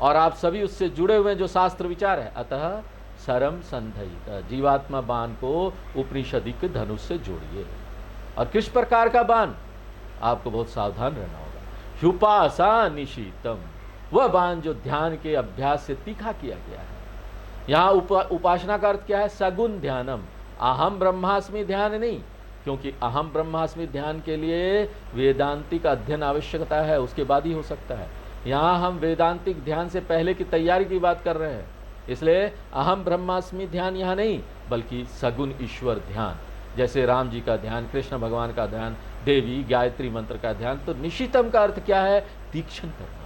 और आप सभी उससे जुड़े हुए हैं जो शास्त्र विचार है। अतः शरम संधयित, जीवात्मा बाण को उपनिषदिक धनुष से जोड़िए। और किस प्रकार का बाण? आपको बहुत सावधान रहना होगा। ह्युपासा निशीतम, वह बाण जो ध्यान के अभ्यास से तीखा किया गया है। यहाँ उपासना का अर्थ क्या है? सगुण ध्यानम, अहम ब्रह्मास्मि ध्यान नहीं, क्योंकि अहम ब्रह्मास्मि ध्यान के लिए वेदांतिक अध्ययन आवश्यकता है, उसके बाद ही हो सकता है। यहाँ हम वेदांतिक ध्यान से पहले की तैयारी की बात कर रहे हैं, इसलिए अहम ब्रह्मास्मि ध्यान यहाँ नहीं, बल्कि सगुण ईश्वर ध्यान, जैसे राम जी का ध्यान, कृष्ण भगवान का ध्यान, देवी गायत्री मंत्र का ध्यान। तो निशितम का अर्थ क्या है? तीक्ष्ण करना।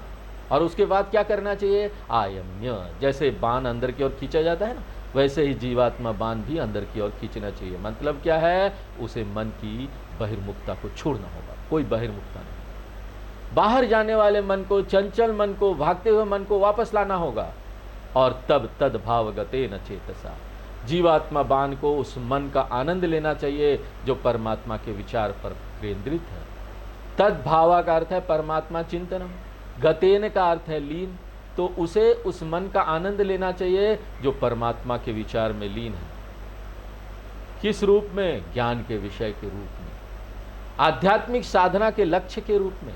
और उसके बाद क्या करना चाहिए? आयम्य, जैसे बाण अंदर की ओर खींचा जाता है ना, वैसे ही जीवात्मा बाण भी अंदर की ओर खींचना चाहिए। मतलब क्या है? उसे मन की बहिर्मुखता को छोड़ना होगा, कोई बहिर्मुखता नहीं। बाहर जाने वाले मन को, चंचल मन को, भागते हुए मन को वापस लाना होगा। और तब तद भावगते न चेतसा, जीवात्मा बाण को उस मन का आनंद लेना चाहिए जो परमात्मा के विचार पर केंद्रित है। तद भावा का अर्थ है परमात्मा चिंतनम, गतेन का अर्थ है लीन, तो उसे उस मन का आनंद लेना चाहिए जो परमात्मा के विचार में लीन है। किस रूप में? ज्ञान के विषय के रूप में, आध्यात्मिक साधना के लक्ष्य के रूप में।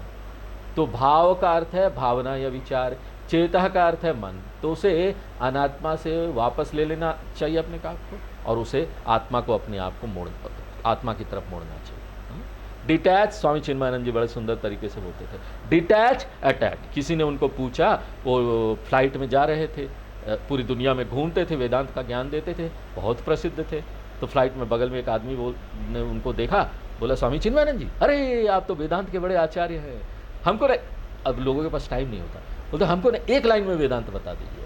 तो भाव का अर्थ है भावना या विचार, चेतः का अर्थ है मन, तो उसे अनात्मा से वापस ले लेना चाहिए अपने आप को, और उसे आत्मा को अपने आप को आत्मा की तरफ मोड़ना चाहिए। डिटैच, स्वामी चिन्मयानंद जी बड़े सुंदर तरीके से बोलते थे, डिटैच अटैच। किसी ने उनको पूछा, वो फ्लाइट में जा रहे थे, पूरी दुनिया में घूमते थे, वेदांत का ज्ञान देते थे, बहुत प्रसिद्ध थे। तो फ्लाइट में बगल में एक आदमी ने उनको देखा, बोला स्वामी चिन्मयानंद जी, अरे आप तो वेदांत के बड़े आचार्य हैं, हमको ना, अब लोगों के पास टाइम नहीं होता, बोलते हमको ना एक लाइन में वेदांत बता दीजिए।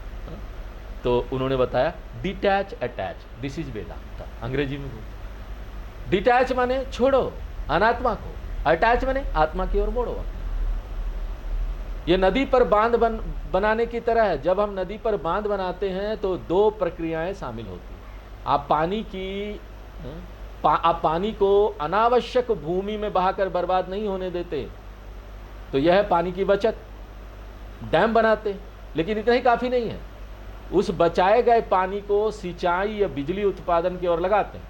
तो उन्होंने बताया डिटैच अटैच, दिस इज वेदांत, अंग्रेजी में बोल। डिटैच माने छोड़ो अनात्मा को, अटैच माने आत्मा की ओर मोड़ो। ये नदी पर बांध बनाने की तरह है। जब हम नदी पर बांध बनाते हैं तो दो प्रक्रियाएं शामिल होती हैं। आप पानी को अनावश्यक भूमि में बहाकर बर्बाद नहीं होने देते, तो यह है पानी की बचत। डैम बनाते, लेकिन इतना ही काफ़ी नहीं है, उस बचाए गए पानी को सिंचाई या बिजली उत्पादन की ओर लगाते हैं।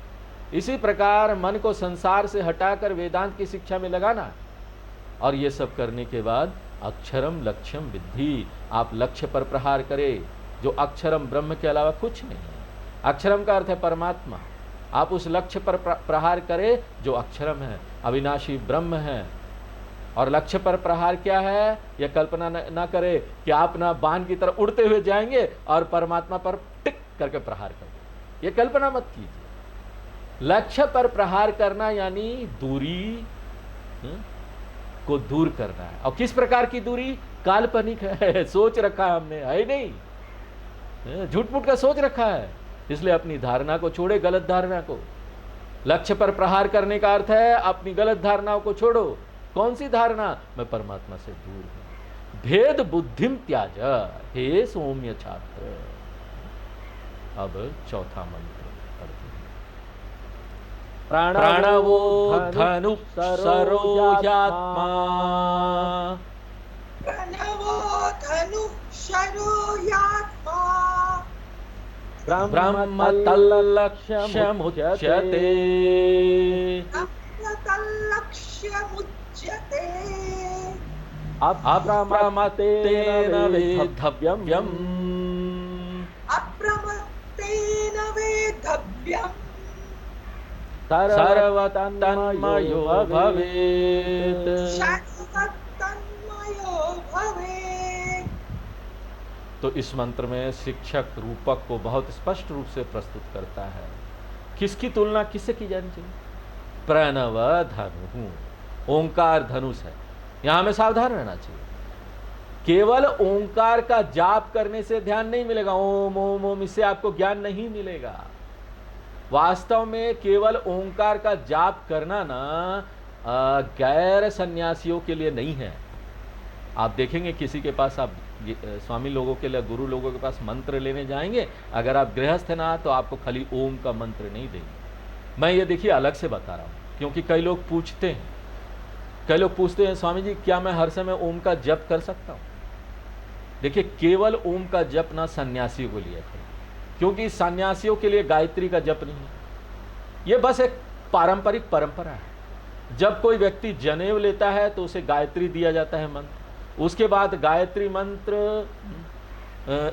इसी प्रकार मन को संसार से हटाकर वेदांत की शिक्षा में लगाना है। और ये सब करने के बाद अक्षरम लक्ष्यम विद्धि, आप लक्ष्य पर प्रहार करें जो अक्षरम ब्रह्म के अलावा कुछ नहीं है। अक्षरम का अर्थ है परमात्मा। आप उस लक्ष्य पर प्रहार करें जो अक्षरम है, अविनाशी ब्रह्म है। और लक्ष्य पर प्रहार क्या है? यह कल्पना ना करे कि आप ना बाण की तरह उड़ते हुए जाएंगे और परमात्मा पर टिक करके प्रहार करेंगे, यह कल्पना मत कीजिए। लक्ष्य पर प्रहार करना यानी दूरी को दूर करना है। और किस प्रकार की दूरी? काल्पनिक है, सोच रखा है हमने, है नहीं, झूठ मूठ का सोच रखा है। इसलिए अपनी धारणा को छोड़े, गलत धारणा को। लक्ष्य पर प्रहार करने का अर्थ है अपनी गलत धारणाओं को छोड़ो। कौन सी धारणा? मैं परमात्मा से दूर हूं। भेद बुद्धिम त्याज, हे सौम्य छात्र। अब चौथा मंत्र प्राणवो धनु सरोयात्मा, प्रणवो धनु शरोयात्मा, ब्रह्म तल्लक्ष्यमुच्यते, तल्लक्ष्यमुच्यते, मुच्यते अप्रमत्तेन वेद्धव्यम् अप्रमत्तेन वेद्धव्यम् सर्वतन्मयो भवेत्। सर्वतन्मयो भवेत्। तो इस मंत्र में शिक्षक रूपक को बहुत स्पष्ट रूप से प्रस्तुत करता है। किसकी तुलना किससे की जानी चाहिए? प्रणव धनु, ओंकार धनुष है। यहां में सावधान रहना चाहिए। केवल ओंकार का जाप करने से ध्यान नहीं मिलेगा, ओम ओम ओम, इससे आपको ज्ञान नहीं मिलेगा। वास्तव में केवल ओंकार का जाप करना ना गैर सन्यासियों के लिए नहीं है। आप देखेंगे किसी के पास, आप स्वामी लोगों के लिए, गुरु लोगों के पास मंत्र लेने जाएंगे, अगर आप गृहस्थ ना तो आपको खाली ओम का मंत्र नहीं देंगे। मैं ये देखिए अलग से बता रहा हूँ, क्योंकि कई लोग पूछते हैं स्वामी जी क्या मैं हर समय ओम का जप कर सकता हूँ? देखिए केवल ओम का जप ना सन्यासियों के लिए है, क्योंकि सन्यासियों के लिए गायत्री का जप नहीं है। ये बस एक पारंपरिक परंपरा है। जब कोई व्यक्ति जनेऊ लेता है तो उसे गायत्री दिया जाता है मंत्र, उसके बाद गायत्री मंत्र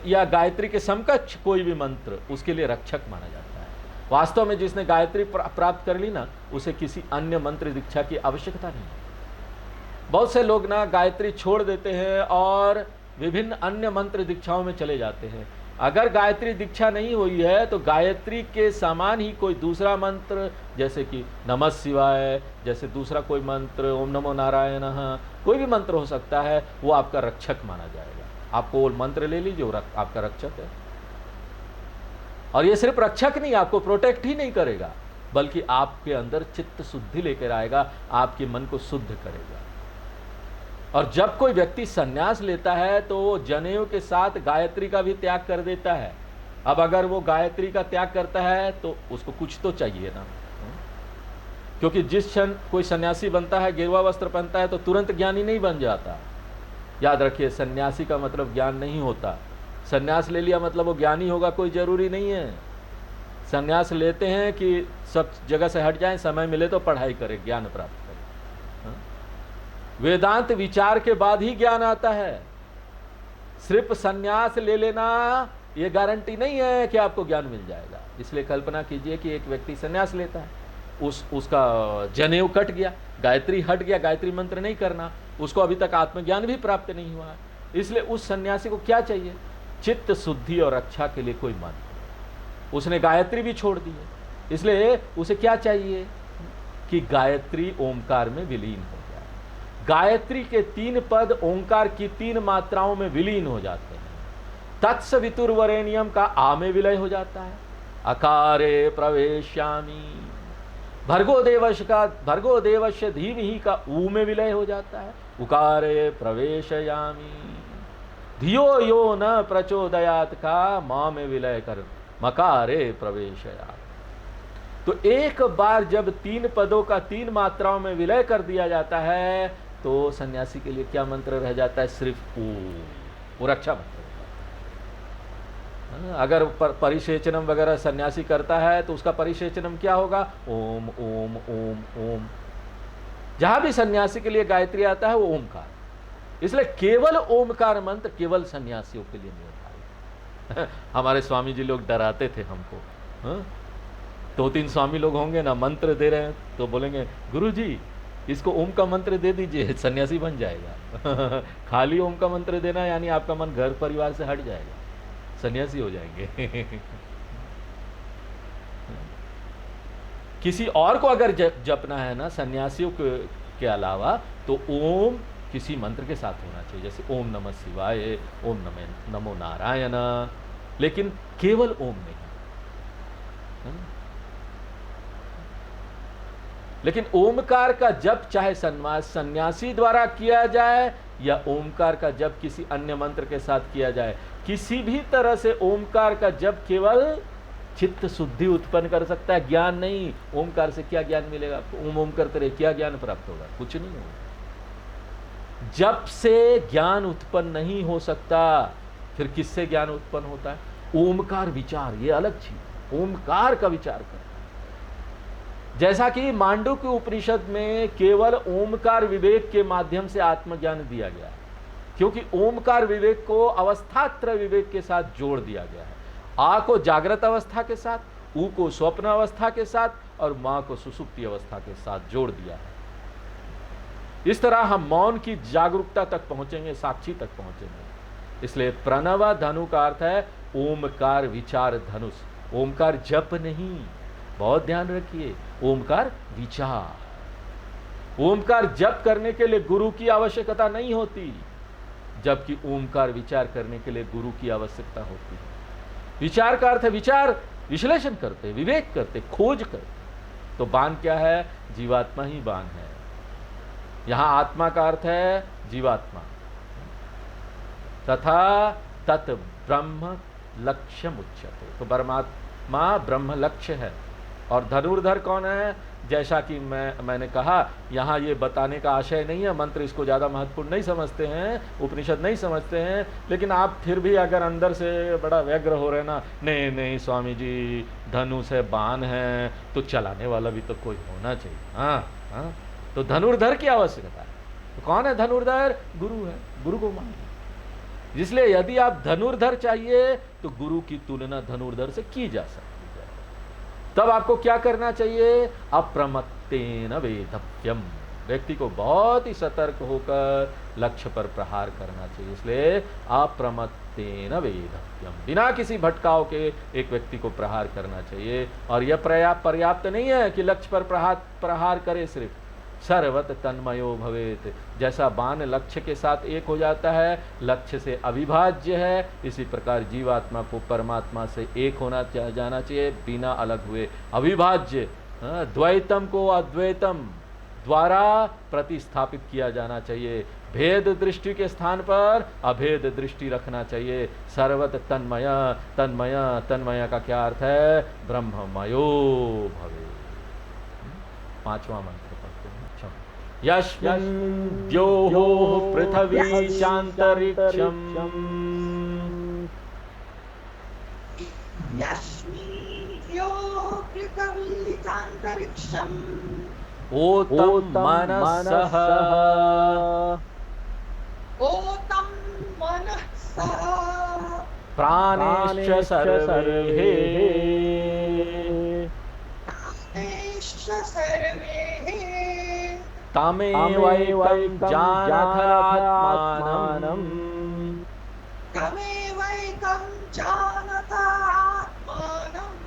या गायत्री के समकक्ष कोई भी मंत्र उसके लिए रक्षक माना जाता है। वास्तव में जिसने गायत्री प्राप्त कर ली ना, उसे किसी अन्य मंत्र दीक्षा की आवश्यकता नहीं है। बहुत से लोग ना गायत्री छोड़ देते हैं और विभिन्न अन्य मंत्र दीक्षाओं में चले जाते हैं। अगर गायत्री दीक्षा नहीं हुई है तो गायत्री के समान ही कोई दूसरा मंत्र, जैसे कि नमः शिवाय, जैसे दूसरा कोई मंत्र ओम नमो नारायणः, कोई भी मंत्र हो सकता है, वो आपका रक्षक माना जाएगा। आपको वो मंत्र ले लीजिए, आपका रक्षक है। और ये सिर्फ रक्षक नहीं, आपको प्रोटेक्ट ही नहीं करेगा, बल्कि आपके अंदर चित्त शुद्धि लेकर आएगा, आपके मन को शुद्ध करेगा। और जब कोई व्यक्ति संन्यास लेता है तो वो जनेऊ के साथ गायत्री का भी त्याग कर देता है। अब अगर वो गायत्री का त्याग करता है तो उसको कुछ तो चाहिए ना, क्योंकि जिस क्षण कोई सन्यासी बनता है, गेरुआ वस्त्र पहनता है, तो तुरंत ज्ञानी नहीं बन जाता। याद रखिए, सन्यासी का मतलब ज्ञान नहीं होता। सन्यास ले लिया मतलब वो ज्ञानी होगा, कोई जरूरी नहीं है। सन्यास लेते हैं कि सब जगह से हट जाएं, समय मिले तो पढ़ाई करें, ज्ञान प्राप्त करें। वेदांत विचार के बाद ही ज्ञान आता है। सिर्फ सन्यास ले लेना ये गारंटी नहीं है कि आपको ज्ञान मिल जाएगा। इसलिए कल्पना कीजिए कि एक व्यक्ति सन्यास लेता है, उसका जनेऊ कट गया, गायत्री हट गया, गायत्री मंत्र नहीं करना, उसको अभी तक आत्मज्ञान भी प्राप्त नहीं हुआ है। इसलिए उस सन्यासी को क्या चाहिए? चित्त शुद्धि और रक्षा के लिए कोई मंत्र। उसने गायत्री भी छोड़ दी है, इसलिए उसे क्या चाहिए कि गायत्री ओंकार में विलीन हो। गायत्री के 3 पद ओंकार की 3 मात्राओं में विलीन हो जाते हैं। तत्सवितुर्वरेण्यम का आ में विलय हो जाता है, अकारे प्रवेश्यामि। भर्गो देवस्य धीमहि का ऊ में विलय हो जाता है, उकारे प्रवेशयामि। धियो यो न प्रचोदयात का मां में विलय कर मकारे प्रवेशयामि। तो एक बार जब 3 पदों का 3 मात्राओं में विलय कर दिया जाता है तो सन्यासी के लिए क्या मंत्र रह जाता है? सिर्फ ओम, वो रक्षा मंत्र। अगर परिशेचनम वगैरह सन्यासी करता है तो उसका परिशेचनम क्या होगा? ओम ओम ओम ओम। जहां भी सन्यासी के लिए गायत्री आता है वो ओमकार। इसलिए केवल ओमकार मंत्र केवल सन्यासियों के लिए निर्धारित। हमारे स्वामी जी लोग डराते थे हमको। 2-3 स्वामी लोग होंगे ना, मंत्र दे रहे हैं तो बोलेंगे गुरुजी इसको ओम का मंत्र दे दीजिए, सन्यासी बन जाएगा। खाली ओम का मंत्र देना यानी आपका मन घर परिवार से हट जाएगा, सन्यासी हो जाएंगे। किसी और को अगर जपना है ना सन्यासियों के अलावा, तो ओम किसी मंत्र के साथ होना चाहिए, जैसे ओम नमः शिवाय, ओम नमो नारायण, लेकिन केवल ओम नहीं। लेकिन ओमकार का जप चाहे सन्यासी द्वारा किया जाए या ओमकार का जप किसी अन्य मंत्र के साथ किया जाए, किसी भी तरह से ओमकार का जप केवल चित्त शुद्धि उत्पन्न कर सकता है, ज्ञान नहीं। ओमकार से क्या ज्ञान मिलेगा आपको? ओम ओम करते रहे, क्या ज्ञान प्राप्त होगा? कुछ नहीं होगा। जप से ज्ञान उत्पन्न नहीं हो सकता, फिर किससे ज्ञान उत्पन्न होता है? ओमकार विचार, ये अलग चीज। ओमकार का विचार कर, जैसा कि मांडुक्य उपनिषद में केवल ओमकार विवेक के माध्यम से आत्मज्ञान दिया गया है, क्योंकि ओमकार विवेक को अवस्थात्रय विवेक के साथ जोड़ दिया गया है। आ को जागृत अवस्था के साथ, ऊ को स्वप्न अवस्था के साथ और मां को सुसुप्ति अवस्था के साथ जोड़ दिया है। इस तरह हम मौन की जागरूकता तक पहुंचेंगे, साक्षी तक पहुंचेंगे। इसलिए प्रणव धनु का अर्थ है ओमकार विचार धनुष। ओमकार जप नहीं, बहुत ध्यान रखिए, ओमकार विचार। ओमकार जप करने के लिए गुरु की आवश्यकता नहीं होती, जबकि ओमकार विचार करने के लिए गुरु की आवश्यकता होती है। विचार का अर्थ है विचार, विश्लेषण करते, विवेक करते, खोज करते। तो बाण क्या है? जीवात्मा ही बाण है। यहां आत्मा का अर्थ है जीवात्मा। तथा तत् ब्रह्म लक्ष्य उच्यते। तो परमात्मा ब्रह्म लक्ष्य है। और धनुर्धर कौन है? जैसा कि मैंने कहा, यहाँ ये बताने का आशय नहीं है, मंत्र इसको ज़्यादा महत्वपूर्ण नहीं समझते हैं, उपनिषद नहीं समझते हैं, लेकिन आप फिर भी अगर अंदर से बड़ा व्यग्र हो रहे ना, नहीं नहीं स्वामी जी, धनुष है, बाण है, तो चलाने वाला भी तो कोई होना चाहिए। हाँ हाँ, तो धनुर्धर की आवश्यकता है। तो कौन है धनुर्धर? गुरु है, गुरु को मानिए। इसलिए यदि आप धनुर्धर चाहिए तो गुरु की तुलना धनुर्धर से की जा सकती है। तब आपको क्या करना चाहिए? अप्रमत्तेन वेधव्यम। व्यक्ति को बहुत ही सतर्क होकर लक्ष्य पर प्रहार करना चाहिए। इसलिए अप्रमत्तेन वेधव्यम, बिना किसी भटकाव के एक व्यक्ति को प्रहार करना चाहिए। और यह पर्याप्त नहीं है कि लक्ष्य पर प्रहार करे, सिर्फ सर्वत तन्मयो भवेत। जैसा बाण लक्ष्य के साथ एक हो जाता है, लक्ष्य से अविभाज्य है, इसी प्रकार जीवात्मा को परमात्मा से एक होना जाना चाहिए, बिना अलग हुए, अविभाज्य। द्वैतम को अद्वैतम द्वारा प्रतिस्थापित किया जाना चाहिए। भेद दृष्टि के स्थान पर अभेद दृष्टि रखना चाहिए। सर्वत तन्मय, तन्मय, तन्मय का क्या अर्थ है? ब्रह्ममयो भवे। पांचवा मंत्र यस्मिन् द्योः पृथ्वी चान्तरिक्षम् यस्मिन् द्योः पृथ्वी चान्तरिक्षम् ओतं मनसः ओतं मनसः प्राणेश्च सर्वे प्राणेश्च सर्वे तमेवैकं जानथ आत्मानं तमेवैकं जानथ आत्मानम्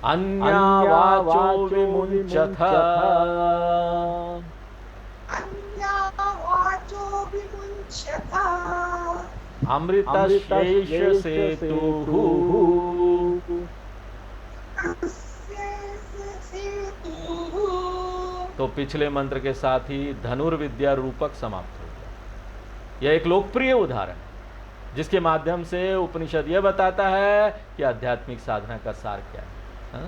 अन्यावाचो विमुञ्चथ अन्यावाचो विमुञ्चथ अमृतशेष सेतुः। तो पिछले मंत्र के साथ ही धनुर्विद्या रूपक समाप्त हो गया। यह एक लोकप्रिय उदाहरण है जिसके माध्यम से उपनिषद यह बताता है कि आध्यात्मिक साधना का सार क्या है। हा?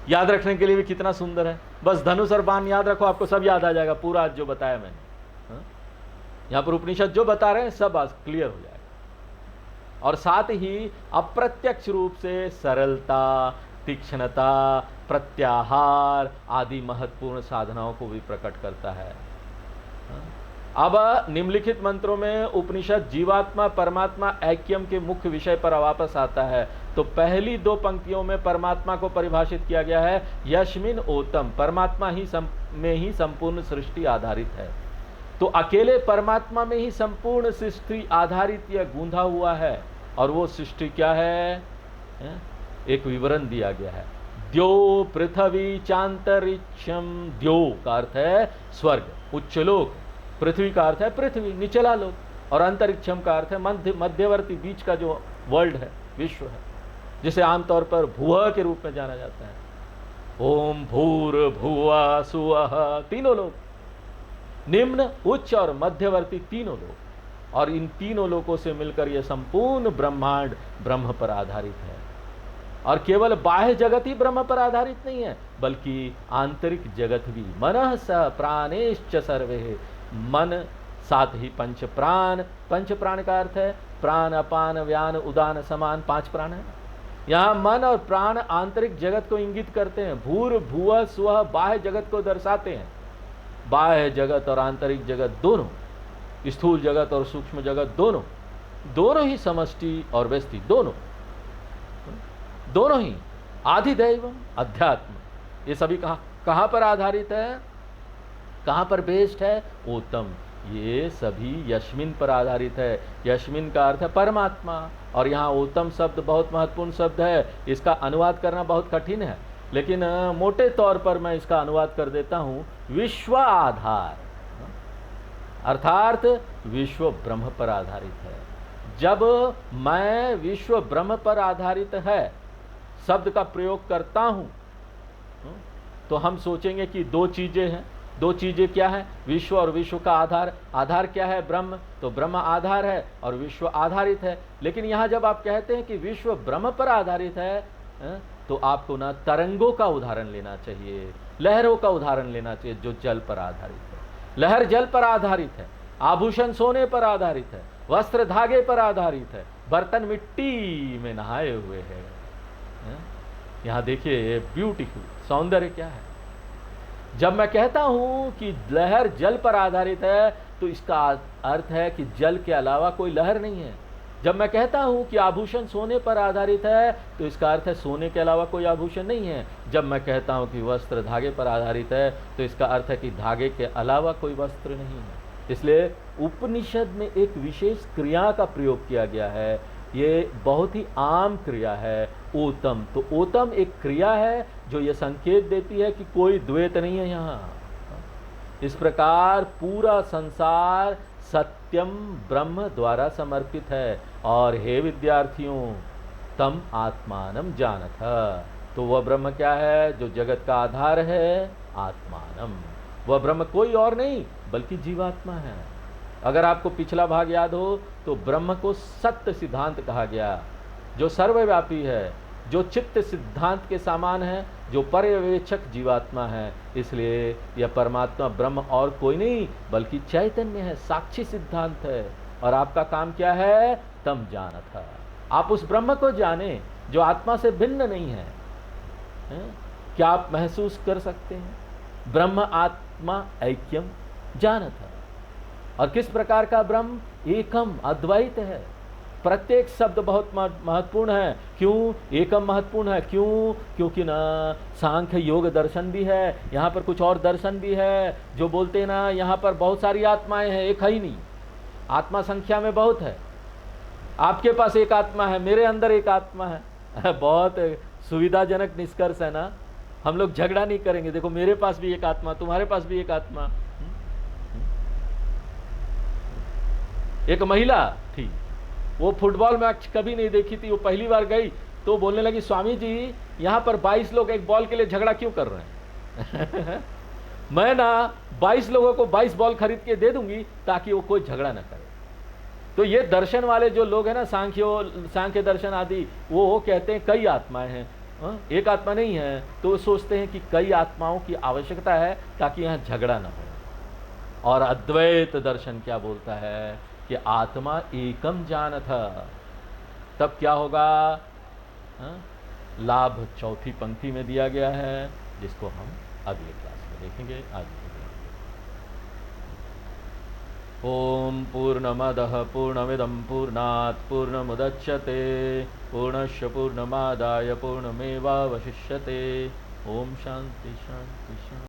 याद रखने के लिए भी कितना सुंदर है। बस धनुष और बाण याद रखो, आपको सब याद आ जाएगा, पूरा आज जो बताया मैंने। हा? यहाँ पर उपनिषद जो बता रहे हैं सब आज क्लियर हो जाएगा। और साथ ही अप्रत्यक्ष रूप से सरलता, तीक्ष्णता, प्रत्याहार आदि महत्वपूर्ण साधनाओं को भी प्रकट करता है। अब निम्नलिखित मंत्रों में उपनिषद जीवात्मा परमात्मा ऐक्यम के मुख्य विषय पर वापस आता है। तो पहली दो पंक्तियों में परमात्मा को परिभाषित किया गया है, यस्मिन ओतम, परमात्मा में ही संपूर्ण सृष्टि आधारित है। तो अकेले परमात्मा में ही संपूर्ण सृष्टि आधारित या गूंधा हुआ है। और वो सृष्टि क्या है? एक विवरण दिया गया है। द्यो पृथ्वी चांतरिक्षम। द्यो का अर्थ है स्वर्ग, उच्च लोक। पृथ्वी का अर्थ है पृथ्वी, निचला लोक। और अंतरिक्षम का अर्थ है मध्यवर्ती, बीच का जो वर्ल्ड है, विश्व है, जिसे आमतौर पर भुवः के रूप में जाना जाता है। ओम भूर भुवः सुवः, तीनों लोक, निम्न, उच्च और मध्यवर्ती तीनों लोक। और इन तीनों लोकों से मिलकर यह संपूर्ण ब्रह्मांड ब्रह्म पर आधारित है। और केवल बाह्य जगत ही ब्रह्म पर आधारित नहीं है, बल्कि आंतरिक जगत भी। मनः स प्राणेश्च सर्वे, मन साथ ही पंच प्राण। पंच प्राण का अर्थ है प्राण, अपान, व्यान, उदान, समान, 5 प्राण है। यहाँ मन और प्राण आंतरिक जगत को इंगित करते हैं, भूर भुवः स्वः बाह्य जगत को दर्शाते हैं। बाह्य जगत और आंतरिक जगत दोनों, स्थूल जगत और सूक्ष्म जगत दोनों ही समष्टि और व्यष्टि दोनों ही आधिदैवम अध्यात्म, ये सभी कहाँ पर आधारित है, कहाँ पर बेस्ड है? ओतम, ये सभी यस्मिन पर आधारित है। यस्मिन का अर्थ है परमात्मा, और यहाँ ओतम शब्द बहुत महत्वपूर्ण शब्द है। इसका अनुवाद करना बहुत कठिन है, लेकिन मोटे तौर पर मैं इसका अनुवाद कर देता हूँ, विश्व आधार, अर्थात विश्व ब्रह्म पर आधारित है। जब मैं विश्व ब्रह्म पर आधारित है शब्द का प्रयोग करता हूँ, तो हम सोचेंगे कि दो चीजें हैं। दो चीजें क्या है? विश्व और विश्व का आधार। आधार क्या है? ब्रह्म। तो ब्रह्म आधार है और विश्व आधारित है। लेकिन यहाँ जब आप कहते हैं कि विश्व ब्रह्म पर आधारित है, तो आपको ना तरंगों का उदाहरण लेना चाहिए, लहरों का उदाहरण लेना चाहिए, जो जल पर आधारित है। लहर जल पर आधारित है, आभूषण सोने पर आधारित है, वस्त्र धागे पर आधारित है, बर्तन मिट्टी में नहाए हुए हैं। यहाँ देखिए ब्यूटीफुल सौंदर्य क्या है। जब मैं कहता हूं कि लहर जल पर आधारित है, तो इसका अर्थ है कि जल के अलावा कोई लहर नहीं है। जब मैं कहता हूं कि आभूषण सोने पर आधारित है, तो इसका अर्थ है सोने के अलावा कोई आभूषण नहीं है। जब मैं कहता हूं कि वस्त्र धागे पर आधारित है, तो इसका अर्थ है कि धागे के अलावा कोई वस्त्र नहीं है। इसलिए उपनिषद में एक विशेष क्रिया का प्रयोग किया गया है। ये बहुत ही आम क्रिया है, ओतम। तो ओतम एक क्रिया है जो ये संकेत देती है कि कोई द्वैत नहीं है यहाँ। इस प्रकार पूरा संसार सत्यम ब्रह्म द्वारा समर्पित है। और हे विद्यार्थियों, तम आत्मानम जानथ, तो वह ब्रह्म क्या है? जो जगत का आधार है, आत्मानम। वह ब्रह्म कोई और नहीं बल्कि जीवात्मा है। अगर आपको पिछला भाग याद हो, तो ब्रह्म को सत्य सिद्धांत कहा गया, जो सर्वव्यापी है, जो चित्त सिद्धांत के समान है, जो पर्यवेक्षक जीवात्मा है। इसलिए यह परमात्मा ब्रह्म और कोई नहीं बल्कि चैतन्य है, साक्षी सिद्धांत है। और आपका काम क्या है? तम जानथ, आप उस ब्रह्म को जाने जो आत्मा से भिन्न नहीं है। क्या आप महसूस कर सकते हैं? ब्रह्म आत्मा ऐक्यम जानथ। और किस प्रकार का ब्रह्म? एकम, अद्वैत है। प्रत्येक शब्द बहुत महत्वपूर्ण है। क्यों एकम महत्वपूर्ण है? क्यों? क्योंकि ना सांख्य योग दर्शन भी है, यहाँ पर कुछ और दर्शन भी है जो बोलते हैं ना यहाँ पर बहुत सारी आत्माएं हैं, एक है ही नहीं। आत्मा संख्या में बहुत है। आपके पास एक आत्मा है, मेरे अंदर एक आत्मा है। बहुत सुविधाजनक निष्कर्ष है ना। हम लोग झगड़ा नहीं करेंगे, देखो मेरे पास भी एक आत्मा, तुम्हारे पास भी एक आत्मा। एक महिला थी, वो फुटबॉल मैच कभी नहीं देखी थी, वो पहली बार गई तो बोलने लगी, स्वामी जी यहाँ पर 22 लोग एक बॉल के लिए झगड़ा क्यों कर रहे हैं? मैं ना 22 लोगों को 22 बॉल खरीद के दे दूंगी ताकि वो कोई झगड़ा ना करे। तो ये दर्शन वाले जो लोग हैं ना, सांख्य दर्शन आदि, वो कहते हैं कई आत्माएं हैं, एक आत्मा नहीं है। तो वो सोचते हैं कि कई आत्माओं की आवश्यकता है ताकि यहाँ झगड़ा ना हो। और अद्वैत दर्शन क्या बोलता है कि आत्मा एकम जानथ। तब क्या होगा? लाभ चौथी पंक्ति में दिया गया है, जिसको हम अगले क्लास में देखेंगे। आज ओम पूर्णमदः पूर्णमिदं पूर्णात् पूर्णमुदच्यते पूर्णस्य पूर्णमादाय पूर्णमेवावशिष्यते। ओम शांति शांति शांति।